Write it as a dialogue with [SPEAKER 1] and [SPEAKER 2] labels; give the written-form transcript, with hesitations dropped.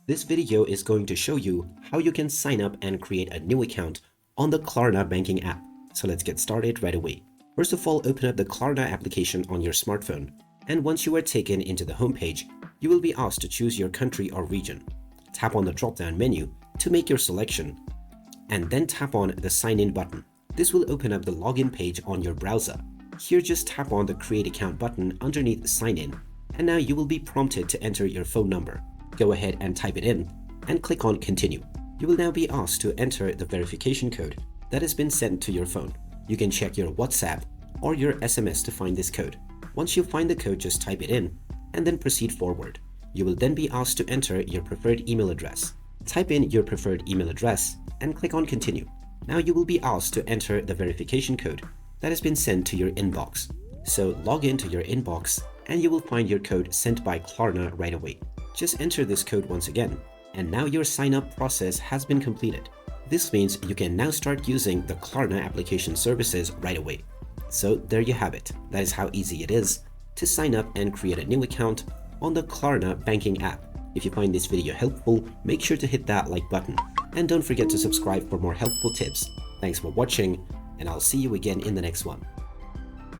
[SPEAKER 1] This video is going to show you how you can sign up and create a new account on the Klarna banking app. So let's get started right away. First of all, open up the Klarna application on your smartphone. And once you are taken into the homepage, you will be asked to choose your country or region. Tap on the drop-down menu to make your selection, and then tap on the Sign In button. This will open up the login page on your browser. Here, just tap on the Create Account button underneath Sign In, and now you will be prompted to enter your phone number. Go ahead and type it in, and click on Continue. You will now be asked to enter the verification code that has been sent to your phone. You can check your WhatsApp or your SMS to find this code. Once you find the code, just type it in, and then proceed forward. You will then be asked to enter your preferred email address. Type in your preferred email address and click on Continue. Now you will be asked to enter the verification code that has been sent to your inbox. So log into your inbox and you will find your code sent by Klarna right away. Just enter this code once again, and now your sign-up process has been completed. This means you can now start using the Klarna application services right away. So there you have it. That is how easy it is to sign up and create a new account on the Klarna banking app. If you find this video helpful, make sure to hit that like button. And don't forget to subscribe for more helpful tips. Thanks for watching, and I'll see you again in the next one.